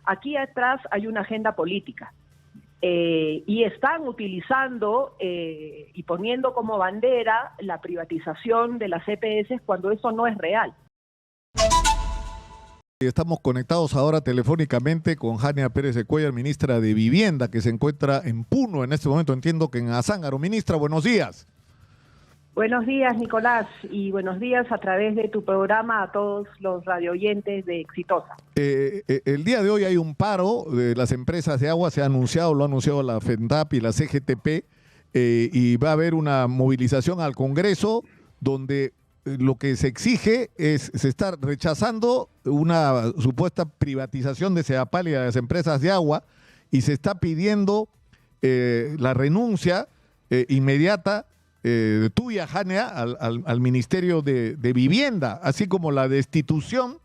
aquí atrás hay una agenda política. Y están utilizando y poniendo como bandera la privatización de las EPS cuando eso no es real. Estamos conectados ahora telefónicamente con Jania Pérez de Cuéllar, ministra de Vivienda, que se encuentra en Puno en este momento, entiendo que en Azángaro. Ministra, buenos días. Buenos días, Nicolás, y buenos días a través de tu programa a todos los radioyentes de Exitosa. El día de hoy hay un paro de las empresas de agua, se ha anunciado, lo ha anunciado la FENDAP y la CGTP, y va a haber una movilización al Congreso donde lo que se exige se está rechazando una supuesta privatización de Sedapal y de las empresas de agua, y se está pidiendo la renuncia inmediata tuya, Jania, al Ministerio de Vivienda, así como la destitución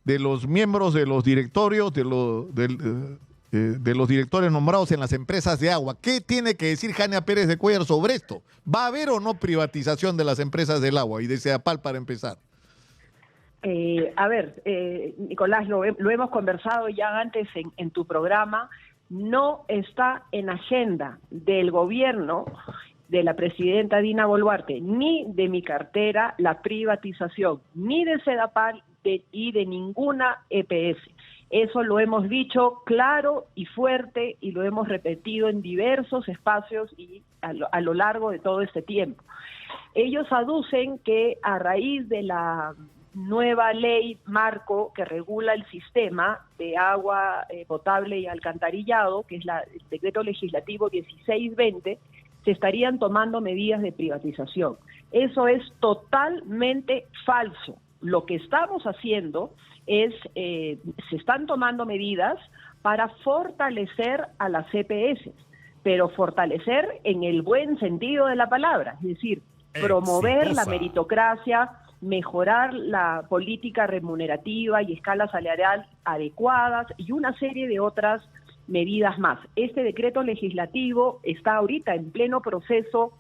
de los miembros de los directorios, de los directores nombrados en las empresas de agua. ¿Qué tiene que decir Jania Pérez de Cuéllar sobre esto? ¿Va a haber o no privatización de las empresas del agua y de Sedapal para empezar? Nicolás, lo hemos conversado ya antes en tu programa. No está en agenda del gobierno de la presidenta Dina Boluarte, ni de mi cartera, la privatización, ni de Sedapal y de ninguna EPS. Eso lo hemos dicho claro y fuerte y lo hemos repetido en diversos espacios y a lo largo de todo este tiempo. Ellos aducen que a raíz de la nueva ley marco que regula el sistema de agua potable y alcantarillado, que es el decreto legislativo 1620, se estarían tomando medidas de privatización. Eso es totalmente falso. Lo que estamos haciendo es, se están tomando medidas para fortalecer a las EPS, pero fortalecer en el buen sentido de la palabra, es decir, promover la meritocracia, mejorar la política remunerativa y escala salarial adecuadas y una serie de otras medidas más. Este decreto legislativo está ahorita en pleno proceso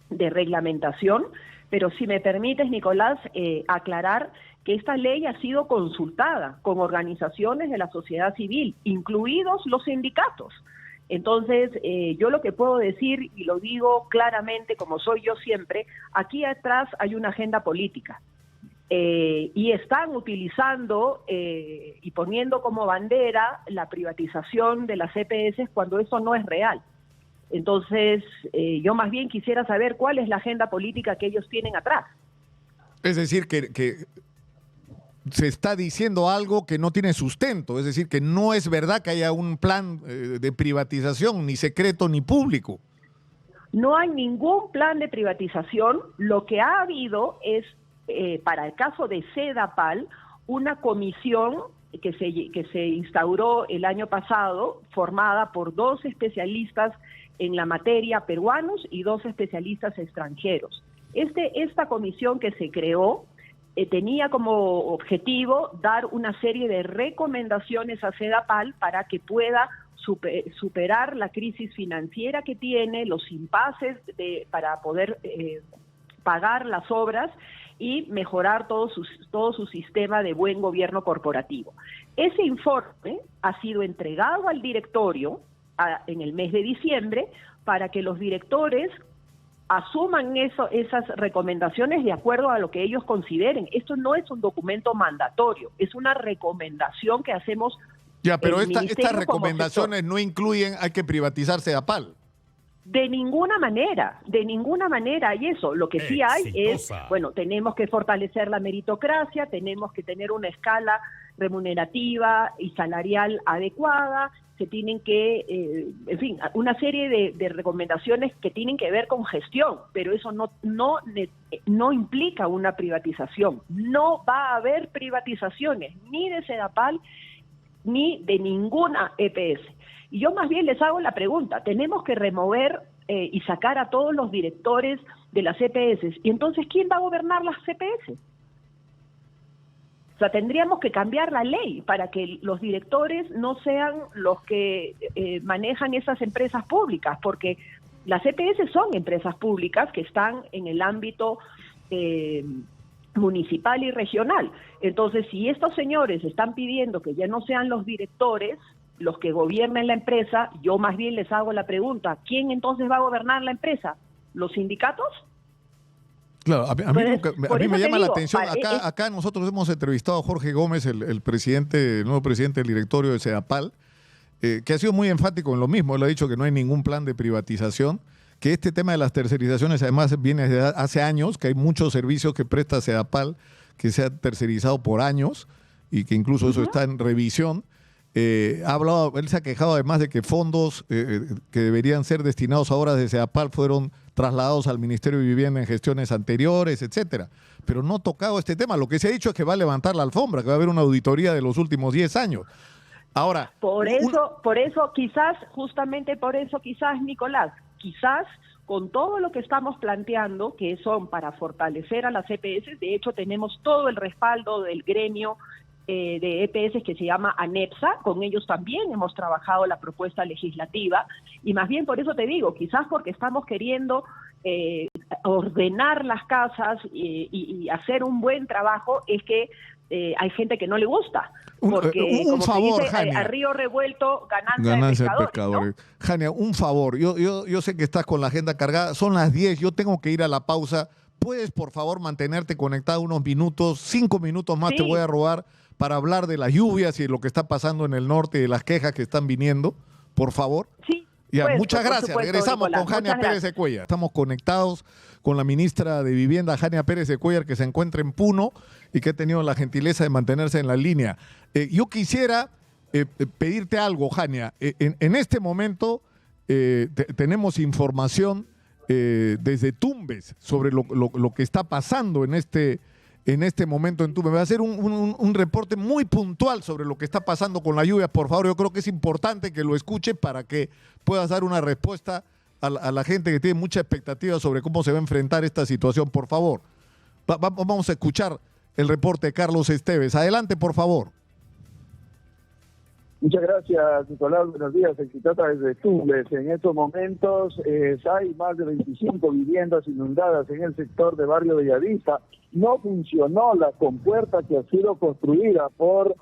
de reglamentación, pero si me permites, Nicolás, aclarar que esta ley ha sido consultada con organizaciones de la sociedad civil, incluidos los sindicatos. Entonces, yo lo que puedo decir, y lo digo claramente como soy yo siempre, aquí atrás hay una agenda política. Y están utilizando y poniendo como bandera la privatización de las EPS cuando eso no es real. Entonces, yo más bien quisiera saber cuál es la agenda política que ellos tienen atrás. Es decir, que se está diciendo algo que no tiene sustento, es decir, que no es verdad que haya un plan de privatización, ni secreto ni público. No hay ningún plan de privatización. Lo que ha habido es, para el caso de Sedapal, una comisión que se instauró el año pasado, formada por 2 especialistas en la materia peruanos y 2 especialistas extranjeros. Esta comisión que se creó tenía como objetivo dar una serie de recomendaciones a Sedapal para que pueda superar la crisis financiera que tiene, los impases para poder pagar las obras y mejorar todo su sistema de buen gobierno corporativo. Ese informe ha sido entregado al directorio en el mes de diciembre para que los directores asuman esas recomendaciones de acuerdo a lo que ellos consideren. Esto no es un documento mandatorio, es una recomendación que hacemos. Ya, pero estas recomendaciones no incluyen hay que privatizar Sedapal. De ninguna manera, y eso, lo que sí hay es, bueno, tenemos que fortalecer la meritocracia, tenemos que tener una escala remunerativa y salarial adecuada, se tienen que, en fin, una serie de recomendaciones que tienen que ver con gestión, pero eso no implica una privatización. No va a haber privatizaciones ni de Sedapal ni de ninguna EPS. Y yo más bien les hago la pregunta, tenemos que remover y sacar a todos los directores de las EPS, y entonces, ¿quién va a gobernar las EPS? O sea, tendríamos que cambiar la ley para que los directores no sean los que manejan esas empresas públicas, porque las EPS son empresas públicas que están en el ámbito municipal y regional. Entonces, si estos señores están pidiendo que ya no sean los directores los que gobiernen la empresa, yo más bien les hago la pregunta, ¿quién entonces va a gobernar la empresa? ¿Los sindicatos? Claro, a mí me llama la atención, acá nosotros hemos entrevistado a Jorge Gómez, el nuevo presidente del directorio de Sedapal, que ha sido muy enfático en lo mismo. Él ha dicho que no hay ningún plan de privatización, que este tema de las tercerizaciones además viene desde hace años, que hay muchos servicios que presta Sedapal que se han tercerizado por años y que incluso eso está en revisión. Él se ha quejado además de que fondos que deberían ser destinados a obras de Sedapal fueron trasladados al Ministerio de Vivienda en gestiones anteriores, etcétera. Pero no ha tocado este tema. Lo que se ha dicho es que va a levantar la alfombra, que va a haber una auditoría de los últimos 10 años. Ahora, por eso quizás, Nicolás, quizás con todo lo que estamos planteando, que son para fortalecer a las EPS, de hecho tenemos todo el respaldo del gremio de EPS que se llama ANEPSA, con ellos también hemos trabajado la propuesta legislativa, y más bien por eso te digo, quizás porque estamos queriendo ordenar las casas y hacer un buen trabajo, es que hay gente que no le gusta, porque un favor, se dice, Jania, a río revuelto, ganancia de pescadores, ¿no? Jania, un favor, yo sé que estás con la agenda cargada, son las 10, yo tengo que ir a la pausa. ¿Puedes, por favor, mantenerte conectado unos minutos? 5 minutos más te voy a robar para hablar de las lluvias y de lo que está pasando en el norte y de las quejas que están viniendo, por favor. Sí. Ya, muchas gracias. Supuesto, regresamos Nicolás, con Jania Pérez de Cuéllar. Estamos conectados con la ministra de Vivienda, Jania Pérez de Cuéllar, que se encuentra en Puno y que ha tenido la gentileza de mantenerse en la línea. Yo quisiera pedirte algo, Jania. En este momento tenemos información desde Tumbes sobre lo que está pasando en este momento en Tumbes. Va a hacer un reporte muy puntual sobre lo que está pasando con la lluvia. Por favor, yo creo que es importante que lo escuche para que puedas dar una respuesta a la gente que tiene mucha expectativa sobre cómo se va a enfrentar esta situación. Por favor, vamos a escuchar el reporte de Carlos Esteves. Adelante, por favor. Muchas gracias, Nicolás. Buenos días. Se trata desde Tumbes. En estos momentos hay más de 25 viviendas inundadas en el sector de Barrio Bellavista. No funcionó la compuerta que ha sido construida por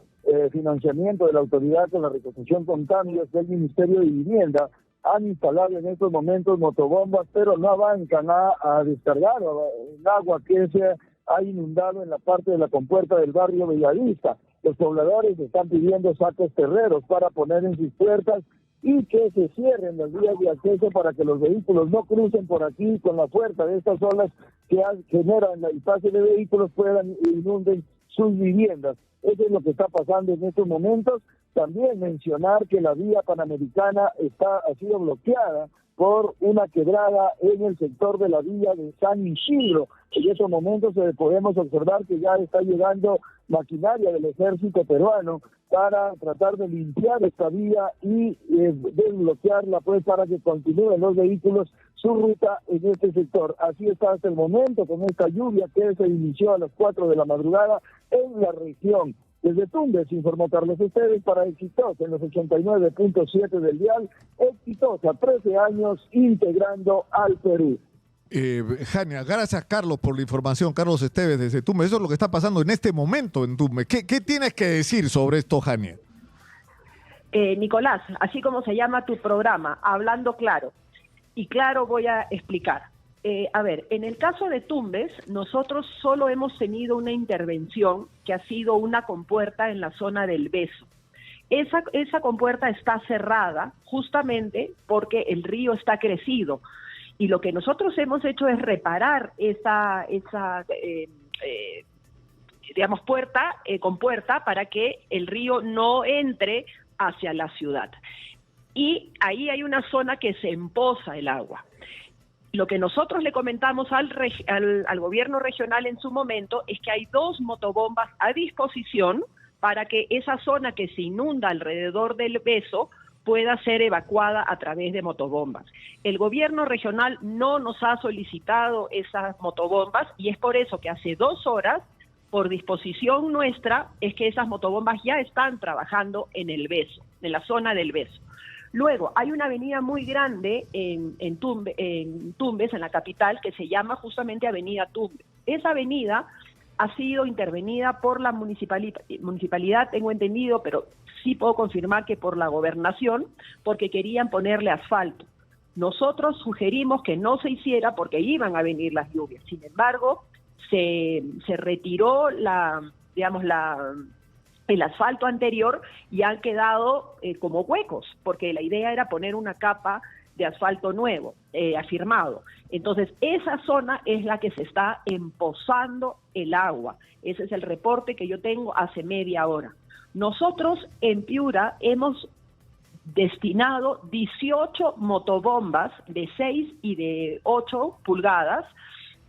financiamiento de la autoridad con la reconstrucción con cambios del Ministerio de Vivienda. Han instalado en estos momentos motobombas, pero no avancan a descargar el agua que se ha inundado en la parte de la compuerta del Barrio Bellavista. Los pobladores están pidiendo sacos terreros para poner en sus puertas y que se cierren las vías de acceso para que los vehículos no crucen por aquí con la fuerza de estas olas que generan el pase de vehículos, puedan inunden sus viviendas. Eso es lo que está pasando en estos momentos. También mencionar que la vía panamericana ha sido bloqueada por una quebrada en el sector de la vía de San Isidro. En estos momentos podemos observar que ya está llegando maquinaria del ejército peruano para tratar de limpiar esta vía y desbloquearla, pues, para que continúen los vehículos su ruta en este sector. Así está hasta el momento con esta lluvia que se inició a las 4 de la madrugada en la región. Desde Tumbes informó Carlos Esteves para Exitosa en los 89.7 del dial. Exitosa, 13 años integrando al Perú. Jania, gracias, Carlos, por la información. Carlos Esteves desde Tumbes. Eso es lo que está pasando en este momento en Tumbes. ¿Qué tienes que decir sobre esto, Jania? Nicolás, así como se llama tu programa, Hablando Claro. Y claro voy a explicar. A ver, en el caso de Tumbes, nosotros solo hemos tenido una intervención que ha sido una compuerta en la zona del Beso. Esa compuerta está cerrada justamente porque el río está crecido. Y lo que nosotros hemos hecho es reparar esa compuerta para que el río no entre hacia la ciudad. Y ahí hay una zona que se empoza el agua. Lo que nosotros le comentamos al gobierno regional en su momento es que hay 2 motobombas a disposición para que esa zona que se inunda alrededor del Beso pueda ser evacuada a través de motobombas. El gobierno regional no nos ha solicitado esas motobombas y es por eso que hace 2 horas, por disposición nuestra, es que esas motobombas ya están trabajando en el Beso, en la zona del Beso. Luego, hay una avenida muy grande en Tumbes, en la capital, que se llama justamente Avenida Tumbes. Esa avenida ha sido intervenida por la municipalidad, tengo entendido, pero sí puedo confirmar que por la gobernación, porque querían ponerle asfalto. Nosotros sugerimos que no se hiciera porque iban a venir las lluvias. Sin embargo, se retiró el asfalto anterior y han quedado como huecos, porque la idea era poner una capa de asfalto nuevo, afirmado. Entonces, esa zona es la que se está empozando el agua. Ese es el reporte que yo tengo hace media hora. Nosotros en Piura hemos destinado 18 motobombas de 6 y de 8 pulgadas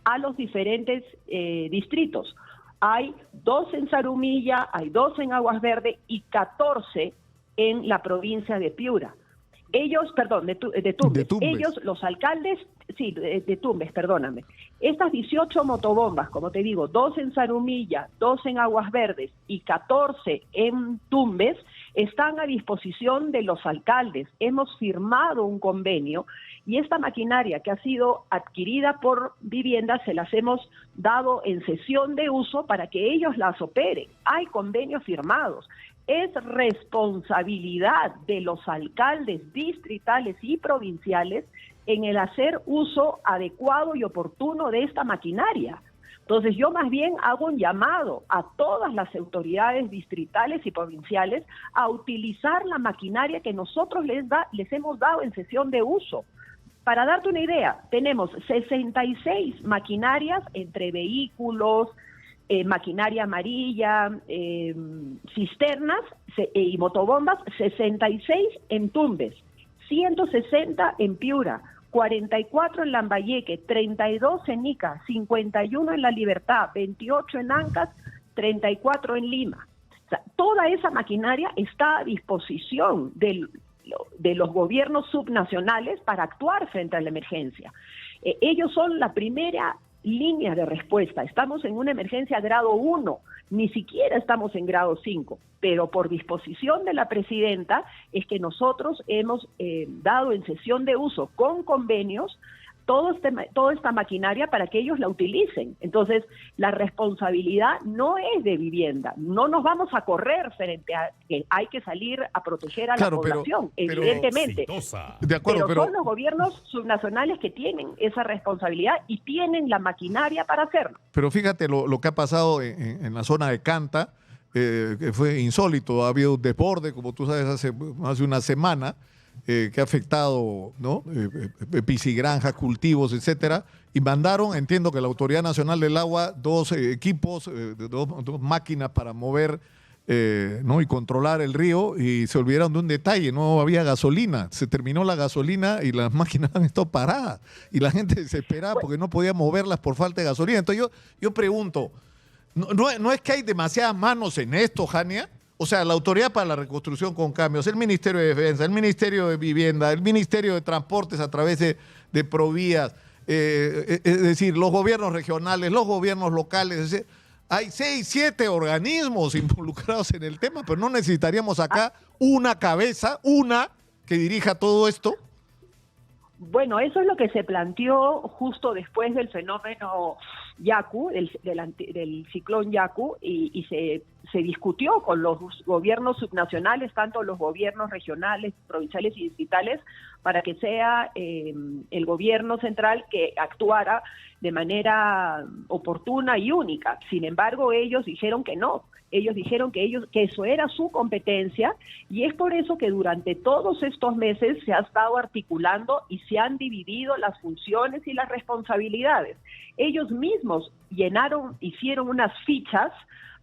a los diferentes distritos. Hay 2 en Zarumilla, hay 2 en Aguas Verdes y 14 en la provincia de Piura. Ellos, perdón, de Tumbes. Ellos, los alcaldes, sí, de Tumbes, perdóname. Estas 18 motobombas, como te digo, 2 en Zarumilla, 2 en Aguas Verdes y 14 en Tumbes, están a disposición de los alcaldes. Hemos firmado un convenio y esta maquinaria que ha sido adquirida por viviendas se las hemos dado en cesión de uso para que ellos las operen. Hay convenios firmados. Es responsabilidad de los alcaldes distritales y provinciales en el hacer uso adecuado y oportuno de esta maquinaria. Entonces yo más bien hago un llamado a todas las autoridades distritales y provinciales a utilizar la maquinaria que nosotros les hemos dado en cesión de uso. Para darte una idea, tenemos 66 maquinarias entre vehículos, maquinaria amarilla, cisternas y motobombas, 66 en Tumbes, 160 en Piura, 44 en Lambayeque, 32 en Ica, 51 en La Libertad, 28 en Ancas, 34 en Lima. O sea, toda esa maquinaria está a disposición de los gobiernos subnacionales para actuar frente a la emergencia. Ellos son la primera línea de respuesta. Estamos en una emergencia grado 1, ni siquiera estamos en grado 5, pero por disposición de la presidenta es que nosotros hemos dado en cesión de uso con convenios toda esta maquinaria para que ellos la utilicen. Entonces, la responsabilidad no es de vivienda. No nos vamos a correr frente a que hay que salir a proteger a la población, evidentemente. De acuerdo, pero son los gobiernos subnacionales que tienen esa responsabilidad y tienen la maquinaria para hacerlo. Pero fíjate lo que ha pasado en la zona de Canta, que fue insólito. Ha habido un desborde, como tú sabes, hace más de una semana, que ha afectado, ¿no? Piscigranjas, cultivos, etcétera, y mandaron, entiendo que la Autoridad Nacional del Agua, 2 equipos, dos máquinas para mover, ¿no? y controlar el río, y se olvidaron de un detalle: no había gasolina, se terminó la gasolina y las máquinas han estado paradas, y la gente desesperada porque no podía moverlas por falta de gasolina. Entonces yo pregunto, ¿no es que hay demasiadas manos en esto, Jania? O sea, la Autoridad para la Reconstrucción con Cambios, el Ministerio de Defensa, el Ministerio de Vivienda, el Ministerio de Transportes a través de Provías, es decir, los gobiernos regionales, los gobiernos locales. Es decir, hay 6, 7 organismos involucrados en el tema, pero no necesitaríamos acá una cabeza, que dirija todo esto. Bueno, eso es lo que se planteó justo después del fenómeno Yaku, del ciclón Yaku, y se discutió con los gobiernos subnacionales, tanto los gobiernos regionales, provinciales y distritales, para que sea el gobierno central que actuara de manera oportuna y única. Sin embargo, ellos dijeron que no. Ellos dijeron que eso era su competencia, y es por eso que durante todos estos meses se ha estado articulando y se han dividido las funciones y las responsabilidades. Ellos mismos hicieron unas fichas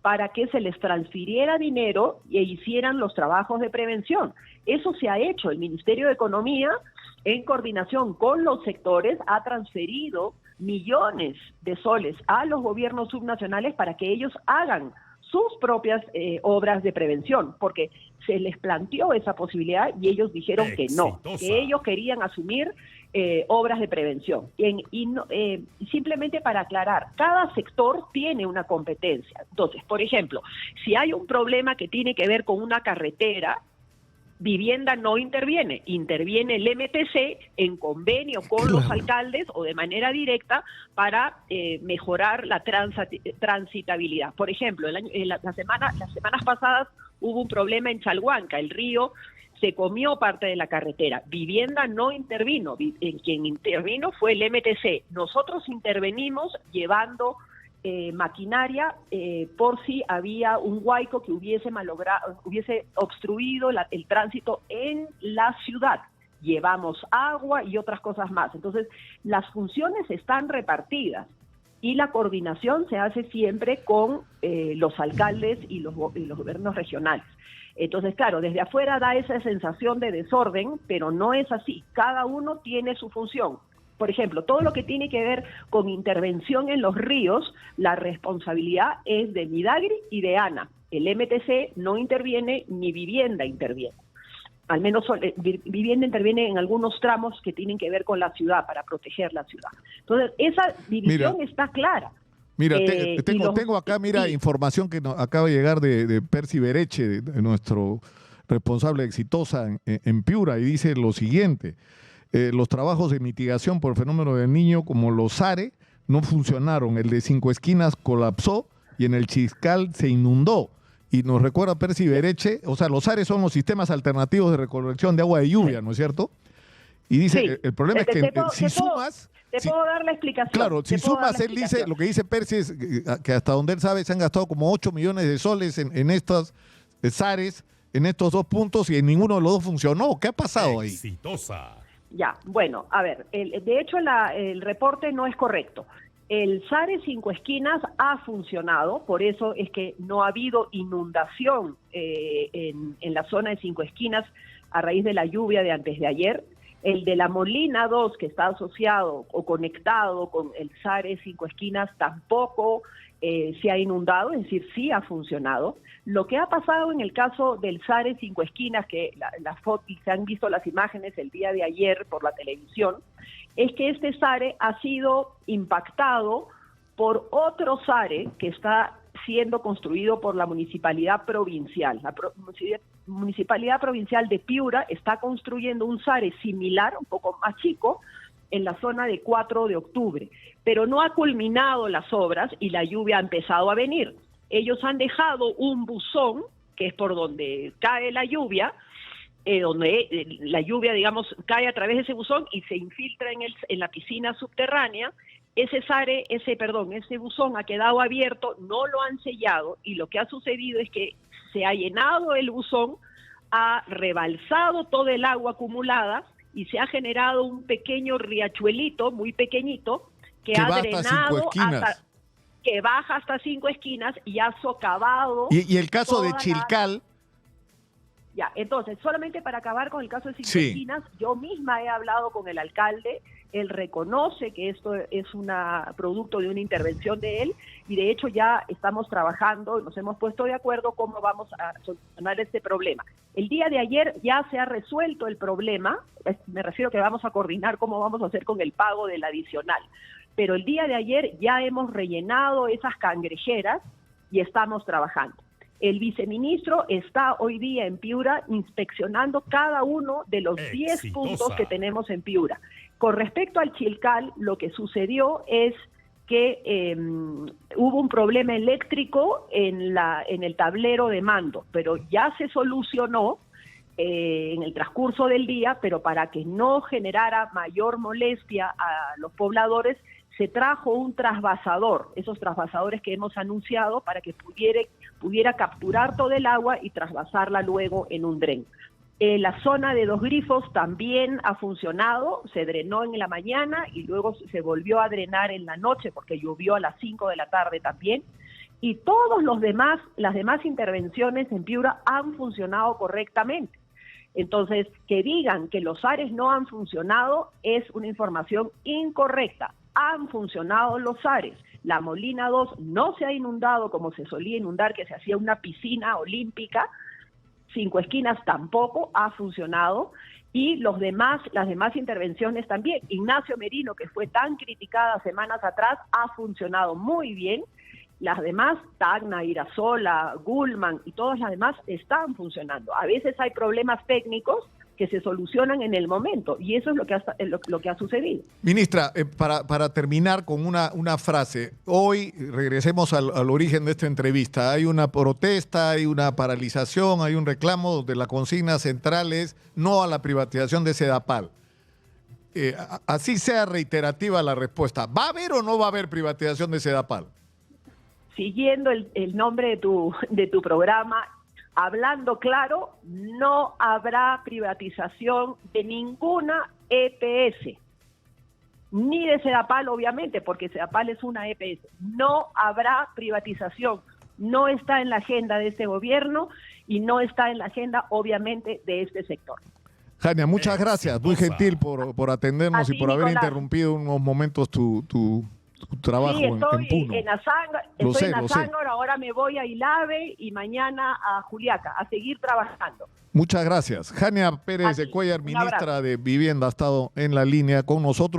para que se les transfiriera dinero e hicieran los trabajos de prevención. Eso se ha hecho. El Ministerio de Economía, en coordinación con los sectores, ha transferido millones de soles a los gobiernos subnacionales para que ellos hagan sus propias obras de prevención, porque se les planteó esa posibilidad y ellos dijeron que no, que ellos querían asumir obras de prevención. Simplemente para aclarar, cada sector tiene una competencia. Entonces, por ejemplo, si hay un problema que tiene que ver con una carretera, Vivienda no interviene, interviene el MTC en convenio con los alcaldes o de manera directa para mejorar la transitabilidad. Por ejemplo, las semanas pasadas hubo un problema en Chalhuanca, el río se comió parte de la carretera. Vivienda no intervino, quien intervino fue el MTC. Nosotros intervenimos llevando maquinaria por si había un huaico que hubiese obstruido el tránsito en la ciudad. Llevamos agua y otras cosas más. Entonces, las funciones están repartidas y la coordinación se hace siempre con los alcaldes y los gobiernos regionales. Entonces, claro, desde afuera da esa sensación de desorden, pero no es así. Cada uno tiene su función. Por ejemplo, todo lo que tiene que ver con intervención en los ríos, la responsabilidad es de Midagri y de ANA. El MTC no interviene ni Vivienda interviene. Al menos Vivienda interviene en algunos tramos que tienen que ver con la ciudad, para proteger la ciudad. Entonces, esa división está clara. Mira, tengo acá, información que nos acaba de llegar de Percy Bereche, de nuestro responsable de Exitosa en Piura, y dice lo siguiente: los trabajos de mitigación por el fenómeno del Niño, como los SARE, no funcionaron. El de Cinco Esquinas colapsó y en el Chiscal se inundó. Y nos recuerda Percy Bereche, o sea, los SARE son los sistemas alternativos de recolección de agua de lluvia, ¿no es cierto? Y dice, el problema es que si sumas... Te puedo dar la explicación. Claro, si sumas, él dice, lo que dice Percy es que hasta donde él sabe se han gastado como 8 millones de soles en estas SARES, en estos dos puntos, y en ninguno de los dos funcionó. ¿Qué ha pasado ahí? Exitosa. Ya, bueno, a ver, de hecho el reporte no es correcto. El SARE Cinco Esquinas ha funcionado, por eso es que no ha habido inundación en la zona de Cinco Esquinas a raíz de la lluvia de antes de ayer. El de la Molina 2, que está asociado o conectado con el SARE Cinco Esquinas, tampoco se ha inundado, es decir, sí ha funcionado. Lo que ha pasado en el caso del SARE Cinco Esquinas, que se han visto las imágenes el día de ayer por la televisión, es que este SARE ha sido impactado por otro SARE que está siendo construido por la municipalidad provincial. La municipalidad provincial de Piura está construyendo un SARE similar, un poco más chico, en la zona de 4 de octubre, pero no ha culminado las obras y la lluvia ha empezado a venir. Ellos han dejado un buzón, que es por donde cae la lluvia, donde la lluvia, digamos, cae a través de ese buzón y se infiltra en la piscina subterránea. Ese buzón ha quedado abierto, no lo han sellado, y lo que ha sucedido es que se ha llenado el buzón, ha rebalsado todo el agua acumulada y se ha generado un pequeño riachuelito, muy pequeñito, que ha drenado que baja hasta Cinco Esquinas y ha socavado. Y el caso de Chilcal. Ya, entonces, solamente para acabar con el caso de Cinco Esquinas, yo misma he hablado con el alcalde, él reconoce que esto es producto de una intervención de él, y de hecho ya estamos trabajando, nos hemos puesto de acuerdo cómo vamos a solucionar este problema. El día de ayer ya se ha resuelto el problema, me refiero que vamos a coordinar cómo vamos a hacer con el pago del adicional, pero el día de ayer ya hemos rellenado esas cangrejeras y estamos trabajando. El viceministro está hoy día en Piura inspeccionando cada uno de los 10 puntos que tenemos en Piura. Con respecto al Chilcal, lo que sucedió es que hubo un problema eléctrico en el tablero de mando, pero ya se solucionó en el transcurso del día, pero para que no generara mayor molestia a los pobladores, se trajo un trasvasador, esos trasvasadores que hemos anunciado, para que pudiera capturar todo el agua y trasvasarla luego en un dren. La zona de Dos Grifos también ha funcionado, se drenó en la mañana y luego se volvió a drenar en la noche porque llovió a las 5 de la tarde también. Y las demás intervenciones en Piura han funcionado correctamente. Entonces, que digan que los SARES no han funcionado es una información incorrecta. Han funcionado los SARES. La Molina 2 no se ha inundado como se solía inundar, que se hacía una piscina olímpica. Cinco Esquinas tampoco ha funcionado, y las demás intervenciones también. Ignacio Merino, que fue tan criticada semanas atrás, ha funcionado muy bien, Las demás, Tacna, Irasola, Gulman y todas las demás están funcionando. A veces hay problemas técnicos que se solucionan en el momento, y eso es lo que ha sucedido. Ministra, para terminar con una frase, hoy regresemos al origen de esta entrevista. Hay una protesta, hay una paralización, hay un reclamo donde la consigna central es no a la privatización de Sedapal. Así sea reiterativa la respuesta, ¿va a haber o no va a haber privatización de Sedapal? Siguiendo el nombre de tu programa, hablando claro, no habrá privatización de ninguna EPS, ni de Sedapal, obviamente, porque Sedapal es una EPS. No habrá privatización, no está en la agenda de este gobierno y no está en la agenda, obviamente, de este sector. Jania, muchas gracias, muy gentil por atendernos y por haber Nicolás, interrumpido unos momentos tu trabajo sí, estoy en Puno. en Azángaro, ahora me voy a Ilave y mañana a Juliaca, a seguir trabajando. Muchas gracias. Jania Pérez de Cuellar, ministra de Vivienda, ha estado en la línea con nosotros.